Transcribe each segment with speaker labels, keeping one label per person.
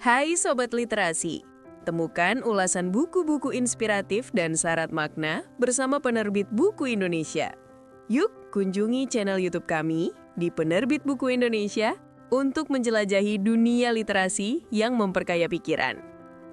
Speaker 1: Hai Sobat Literasi, temukan ulasan buku-buku inspiratif dan syarat makna bersama penerbit Buku Indonesia. Yuk kunjungi channel YouTube kami di Penerbit Buku Indonesia untuk menjelajahi dunia literasi yang memperkaya pikiran.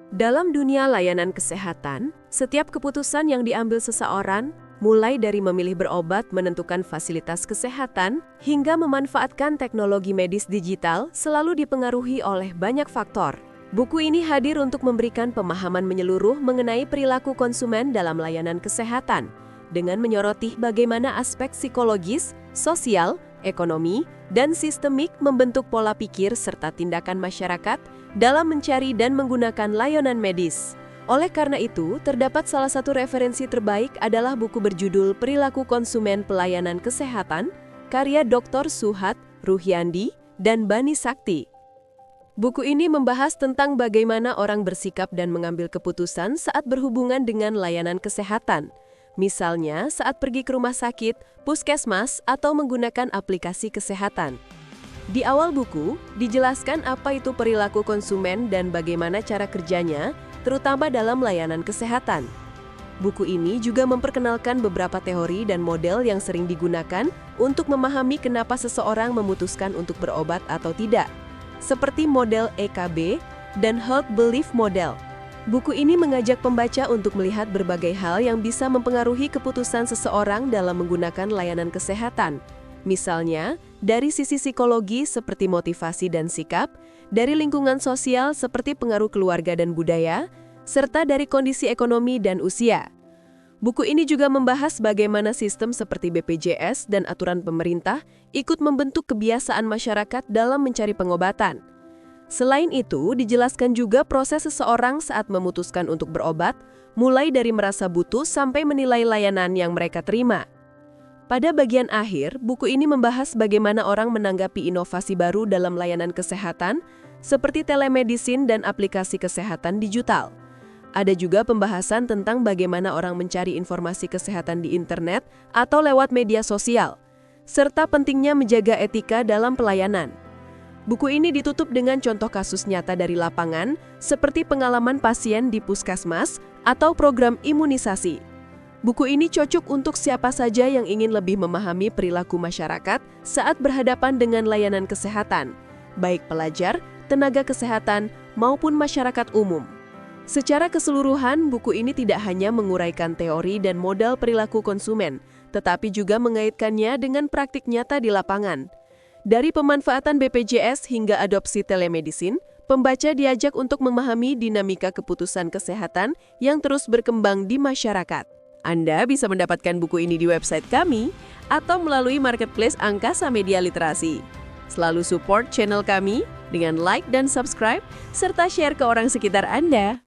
Speaker 2: Dalam dunia layanan kesehatan, setiap keputusan yang diambil seseorang, mulai dari memilih berobat, menentukan fasilitas kesehatan, hingga memanfaatkan teknologi medis digital, selalu dipengaruhi oleh banyak faktor. Buku ini hadir untuk memberikan pemahaman menyeluruh mengenai perilaku konsumen dalam layanan kesehatan, dengan menyoroti bagaimana aspek psikologis, sosial, ekonomi, dan sistemik membentuk pola pikir serta tindakan masyarakat dalam mencari dan menggunakan layanan medis. Oleh karena itu, terdapat salah satu referensi terbaik adalah buku berjudul Perilaku Konsumen Pelayanan Kesehatan, karya Dr. Suhat Ruhyandi dan Bani Sakti. Buku ini membahas tentang bagaimana orang bersikap dan mengambil keputusan saat berhubungan dengan layanan kesehatan. Misalnya, saat pergi ke rumah sakit, puskesmas, atau menggunakan aplikasi kesehatan. Di awal buku, dijelaskan apa itu perilaku konsumen dan bagaimana cara kerjanya, terutama dalam layanan kesehatan. Buku ini juga memperkenalkan beberapa teori dan model yang sering digunakan untuk memahami kenapa seseorang memutuskan untuk berobat atau tidak, seperti model EKB dan Health Belief Model. Buku ini mengajak pembaca untuk melihat berbagai hal yang bisa mempengaruhi keputusan seseorang dalam menggunakan layanan kesehatan. Misalnya, dari sisi psikologi seperti motivasi dan sikap, dari lingkungan sosial seperti pengaruh keluarga dan budaya, serta dari kondisi ekonomi dan usia. Buku ini juga membahas bagaimana sistem seperti BPJS dan aturan pemerintah ikut membentuk kebiasaan masyarakat dalam mencari pengobatan. Selain itu, dijelaskan juga proses seseorang saat memutuskan untuk berobat, mulai dari merasa butuh sampai menilai layanan yang mereka terima. Pada bagian akhir, buku ini membahas bagaimana orang menanggapi inovasi baru dalam layanan kesehatan, seperti telemedicine dan aplikasi kesehatan digital. Ada juga pembahasan tentang bagaimana orang mencari informasi kesehatan di internet atau lewat media sosial, serta pentingnya menjaga etika dalam pelayanan. Buku ini ditutup dengan contoh kasus nyata dari lapangan, seperti pengalaman pasien di puskesmas atau program imunisasi. Buku ini cocok untuk siapa saja yang ingin lebih memahami perilaku masyarakat saat berhadapan dengan layanan kesehatan, baik pelajar, tenaga kesehatan, maupun masyarakat umum. Secara keseluruhan, buku ini tidak hanya menguraikan teori dan modal perilaku konsumen, tetapi juga mengaitkannya dengan praktik nyata di lapangan. Dari pemanfaatan BPJS hingga adopsi telemedicine, pembaca diajak untuk memahami dinamika keputusan kesehatan yang terus berkembang di masyarakat. Anda bisa mendapatkan buku ini di website kami atau melalui marketplace Angkasa Media Literasi. Selalu support channel kami dengan like dan subscribe, serta share ke orang sekitar Anda.